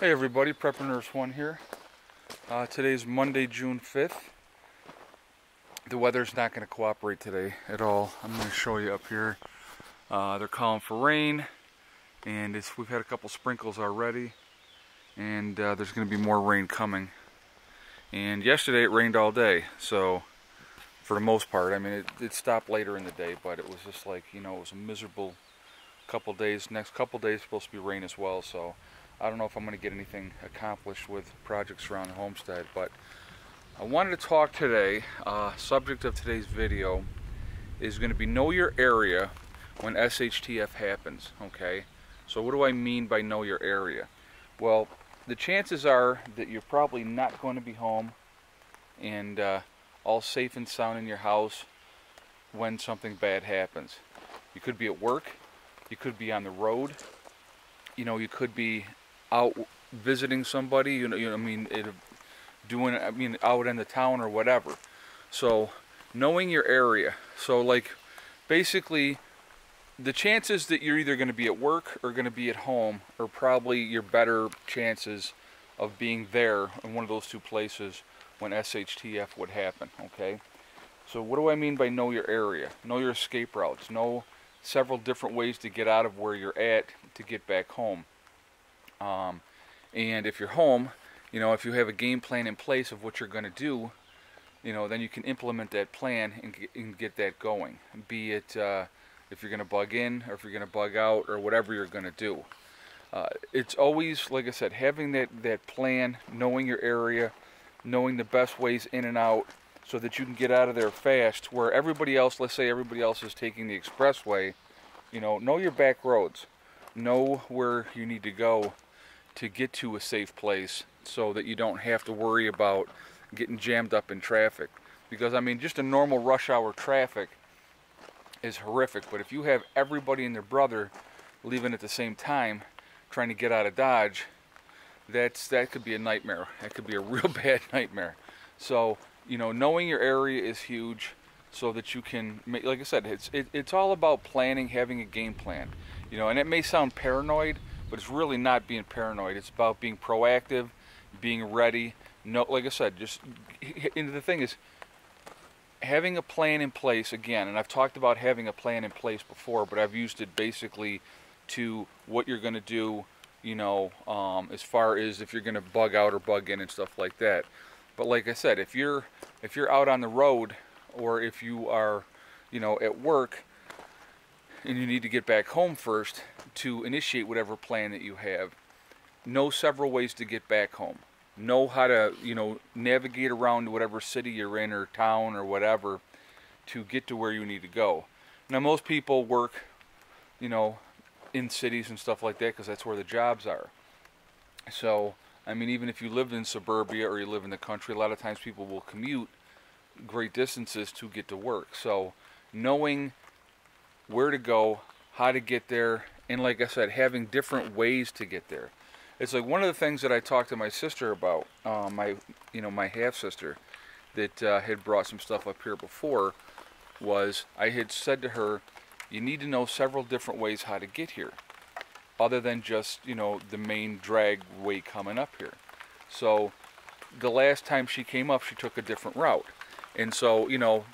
Hey everybody, Prepper Nurse 1 here. Today's Monday, June 5th. The weather's not going to cooperate today at all. I'm going to show you up here. They're calling for rain, and we've had a couple sprinkles already, and there's going to be more rain coming. And yesterday it rained all day, so for the most part, I mean, it stopped later in the day, but it was just like, you know, it was a miserable couple days. Next couple days supposed to be rain as well, so I don't know if I'm going to get anything accomplished with projects around the homestead, but I wanted to talk today. Subject of today's video is going to be know your area when S.H.T.F happens, okay? So what do I mean by know your area? Well, the chances are that you're probably not going to be home and all safe and sound in your house when something bad happens. You could be at work, you could be on the road, you know, you could be out visiting somebody, out in the town or whatever. So knowing your area. So like basically the chances that you're either going to be at work or going to be at home are probably your better chances of being there in one of those two places when S.H.T.F would happen, okay? So what do I mean by know your area? Know your escape routes. Know several different ways to get out of where you're at to get back home. And if you're home, you know, if you have a game plan in place of what you're going to do, you know, then you can implement that plan and get that going. Be it if you're going to bug in or if you're going to bug out or whatever you're going to do. It's always, like I said, having that plan, knowing your area, knowing the best ways in and out so that you can get out of there fast where everybody else, let's say everybody else is taking the expressway, you know your back roads. Know where you need to go to get to a safe place so that you don't have to worry about getting jammed up in traffic. Because I mean, just a normal rush hour traffic is horrific, but if you have everybody and their brother leaving at the same time trying to get out of Dodge, that could be a nightmare. That could be a real bad nightmare. So, you know, knowing your area is huge so that you can make, like I said, it's all about planning, having a game plan. You know, and it may sound paranoid, but it's really not being paranoid. It's about being proactive, being ready. No, like I said, and the thing is, having a plan in place, again, and I've talked about having a plan in place before, but I've used it basically to what you're going to do, you know, as far as if you're going to bug out or bug in and stuff like that. But like I said, if you're out on the road or if you are, you know, at work, and you need to get back home first to initiate whatever plan that you have, know several ways to get back home. Know how to, you know, navigate around whatever city you're in or town or whatever to get to where you need to go. Now most people work, you know, in cities and stuff like that because that's where the jobs are. So, I mean, even if you live in suburbia or you live in the country, a lot of times people will commute great distances to get to work. So knowing where to go, how to get there, and like I said, having different ways to get there. It's like one of the things that I talked to my sister about, my half-sister that had brought some stuff up here before, was I had said to her, you need to know several different ways how to get here, other than just, you know, the main drag way coming up here. So the last time she came up, she took a different route. And so, you know,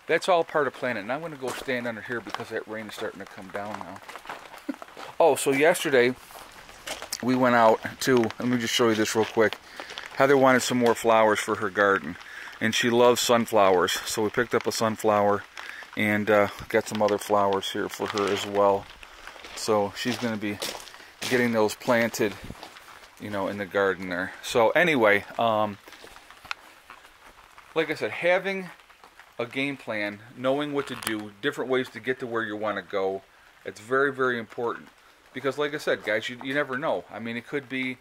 that's all part of planning. And I'm going to go stand under here because that rain is starting to come down now. Oh, so yesterday we went out to, let me just show you this real quick. Heather wanted some more flowers for her garden, and she loves sunflowers. So we picked up a sunflower and got some other flowers here for her as well. So she's going to be getting those planted, you know, in the garden there. So anyway, like I said, having a game plan, knowing what to do, different ways to get to where you want to go, it's very, very important. Because like I said, guys, you never know. I mean, it could be,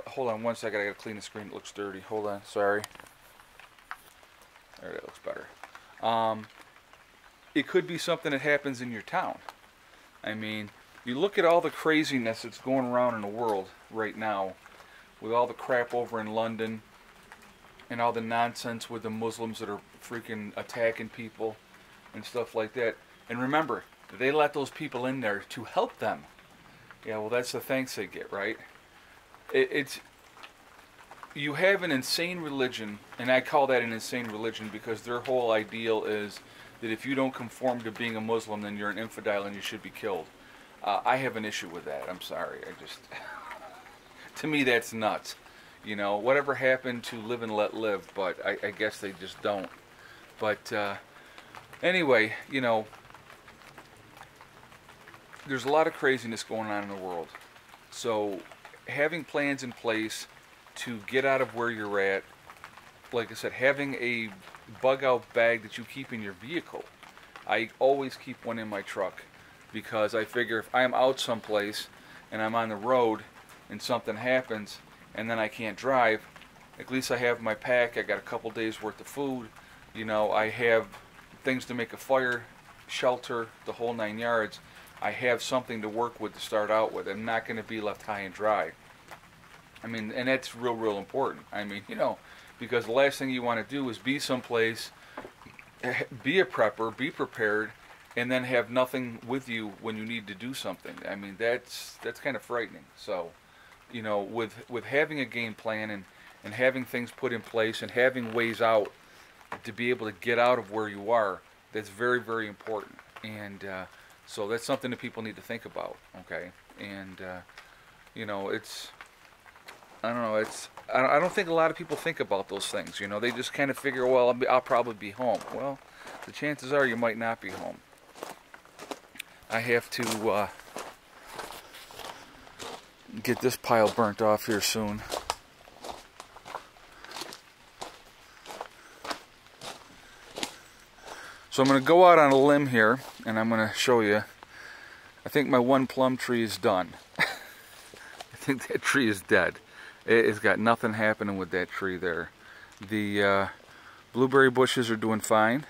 hold on one second, I got to clean the screen, it looks dirty. Hold on, sorry. There, that looks better. It could be something that happens in your town. I mean, you look at all the craziness that's going around in the world right now, with all the crap over in London, and all the nonsense with the Muslims that are freaking attacking people and stuff like that. And remember, they let those people in there to help them. Yeah, well, that's the thanks they get, right? it's you have an insane religion, and I call that an insane religion because their whole ideal is that if you don't conform to being a Muslim, then you're an infidel and you should be killed. I have an issue with that. I'm sorry. I just, to me, that's nuts. You know, whatever happened to live and let live, but I guess they just don't. But anyway, you know, there's a lot of craziness going on in the world. So having plans in place to get out of where you're at, like I said, having a bug out bag that you keep in your vehicle. I always keep one in my truck because I figure if I'm out someplace and I'm on the road and something happens and then I can't drive, at least I have my pack. I got a couple days worth of food. You know, I have things to make a fire, shelter, the whole 9 yards. I have something to work with to start out with. I'm not going to be left high and dry. I mean, and that's real important. I mean, you know, because the last thing you want to do is be someplace, be a prepper, be prepared, and then have nothing with you when you need to do something. I mean, that's kind of frightening. So, you know, with having a game plan and having things put in place and having ways out to be able to get out of where you are, that's very important. And so that's something that people need to think about, okay? And, you know, it's, I don't know, it's, I don't think a lot of people think about those things, you know? They just kind of figure, well, I'll probably be home. Well, the chances are you might not be home. I have to get this pile burnt off here soon. So I'm going to go out on a limb here, and I'm going to show you. I think my one plum tree is done. I think that tree is dead. It's got nothing happening with that tree there. The blueberry bushes are doing fine.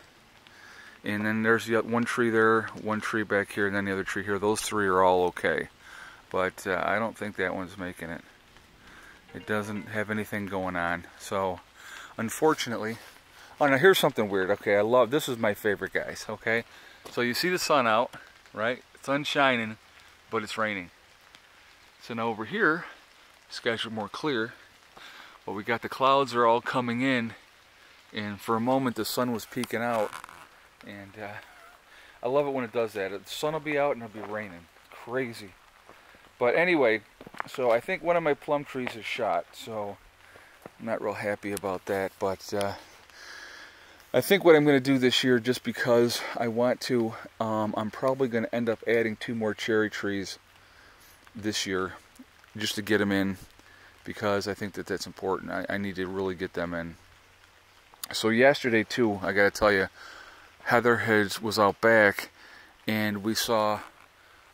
And then there's the one tree there, one tree back here, and then the other tree here. Those three are all okay. But I don't think that one's making it. It doesn't have anything going on. So, unfortunately... Oh, now here's something weird. Okay, this is my favorite, guys, okay? So you see the sun out, right? Sun's shining, but it's raining. So now over here, skies are more clear, but we got the clouds are all coming in, and for a moment the sun was peeking out, and I love it when it does that. The sun will be out and it'll be raining. It's crazy. But anyway, so I think one of my plum trees is shot, so I'm not real happy about that, but I think what I'm going to do this year, just because I want to, I'm probably going to end up adding 2 more cherry trees this year, just to get them in, because I think that that's important. I need to really get them in. So yesterday too, I got to tell you, Heather was out back, and we saw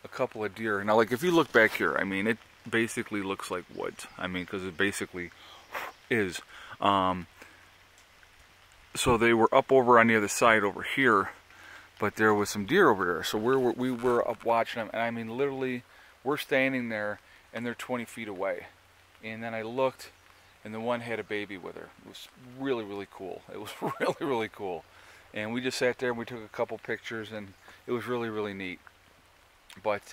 a couple of deer. Now, like if you look back here, I mean, it basically looks like woods. I mean, because it basically is. So they were up over on the other side over here, but there was some deer over there. So we were up watching them, and I mean, literally, we're standing there, and they're 20 feet away. And then I looked, and the one had a baby with her. It was really cool. It was really cool. And we just sat there, and we took a couple pictures, and it was really neat. But,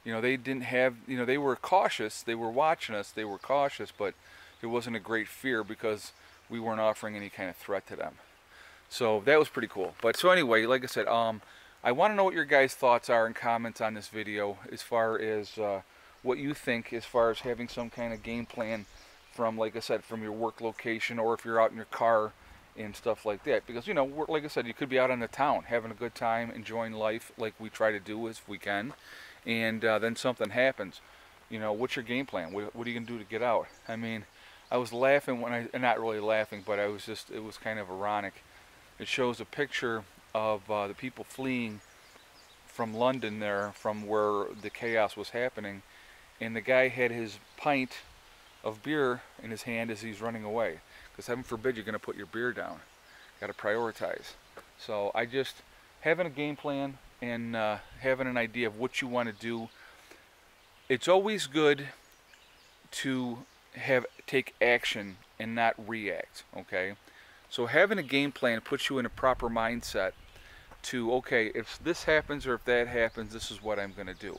you know, they didn't have, you know, they were cautious. They were watching us. They were cautious, but there wasn't a great fear because we weren't offering any kind of threat to them. So that was pretty cool. But so anyway, like I said, I want to know what your guys' thoughts are and comments on this video as far as what you think as far as having some kind of game plan from, like I said, from your work location, or if you're out in your car and stuff like that. Because, you know, like I said, you could be out in the town having a good time, enjoying life like we try to do if we can, and then something happens. You know, what's your game plan? What are you going to do to get out? I mean, I was laughing when not really laughing, but I was just, it was kind of ironic. It shows a picture of the people fleeing from London there, from where the chaos was happening, and the guy had his pint of beer in his hand as he's running away. Because heaven forbid you're going to put your beer down. Got to prioritize. So I just, having a game plan and having an idea of what you want to do, it's always good to take action and not react, okay? So having a game plan puts you in a proper mindset to, okay, if this happens or if that happens, this is what I'm going to do.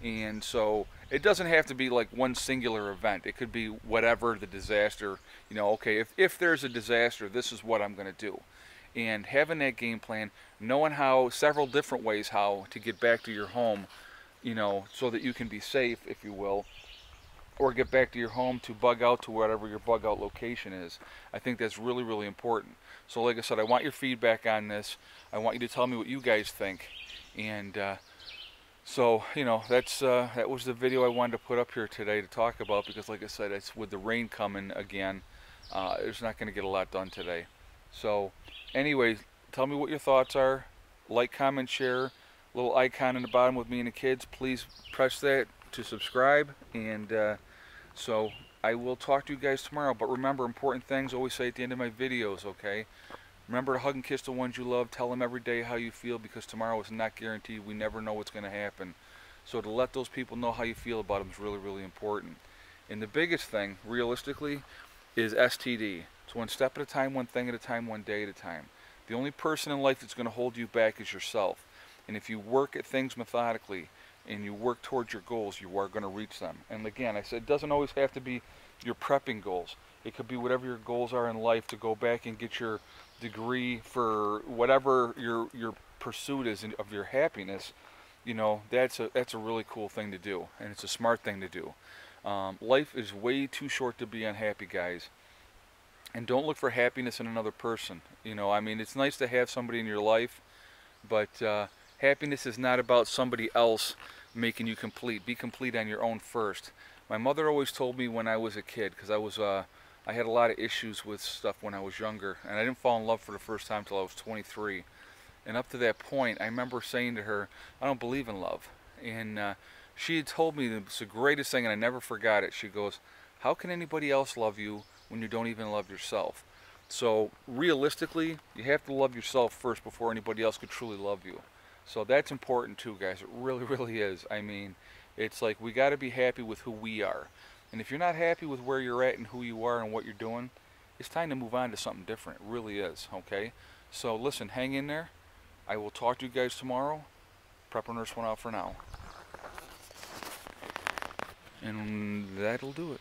And so it doesn't have to be like one singular event. It could be whatever the disaster, okay, if there's a disaster, this is what I'm going to do. And having that game plan, knowing how, several different ways how to get back to your home, so that you can be safe, if you will, or get back to your home to bug out to whatever your bug out location is. I think that's really, really important. So like I said, I want your feedback on this. I want you to tell me what you guys think. And so, that was the video I wanted to put up here today to talk about, because like I said, it's with the rain coming again, it's not going to get a lot done today. So anyway, tell me what your thoughts are. Like, comment, share. Little icon in the bottom with me and the kids. Please press that to subscribe. And so I will talk to you guys tomorrow. But remember, important things always say at the end of my videos, okay? Remember to hug and kiss the ones you love. Tell them every day how you feel, because tomorrow is not guaranteed. We never know what's going to happen. So to let those people know how you feel about them is really, really important. And the biggest thing, realistically, is STD. It's one step at a time, one thing at a time, one day at a time. The only person in life that's going to hold you back is yourself. And if you work at things methodically and you work towards your goals, you are going to reach them. And again, I said, it doesn't always have to be your prepping goals. It could be whatever your goals are in life, to go back and get your degree for whatever your pursuit is of your happiness. That's a really cool thing to do, and it's a smart thing to do. Life is way too short to be unhappy, guys. And don't look for happiness in another person. I mean, it's nice to have somebody in your life, but happiness is not about somebody else making you complete. Be complete on your own first. My mother always told me when I was a kid, because I had a lot of issues with stuff when I was younger, and I didn't fall in love for the first time till I was 23. And up to that point, I remember saying to her, I don't believe in love. And she had told me it's the greatest thing, and I never forgot it. She goes, how can anybody else love you when you don't even love yourself? So realistically, you have to love yourself first before anybody else could truly love you. So that's important too, guys. It really, really is. I mean, it's like we got to be happy with who we are. And if you're not happy with where you're at and who you are and what you're doing, it's time to move on to something different. It really is, okay? So listen, hang in there. I will talk to you guys tomorrow. Prepper Nurse 1 out for now. And that'll do it.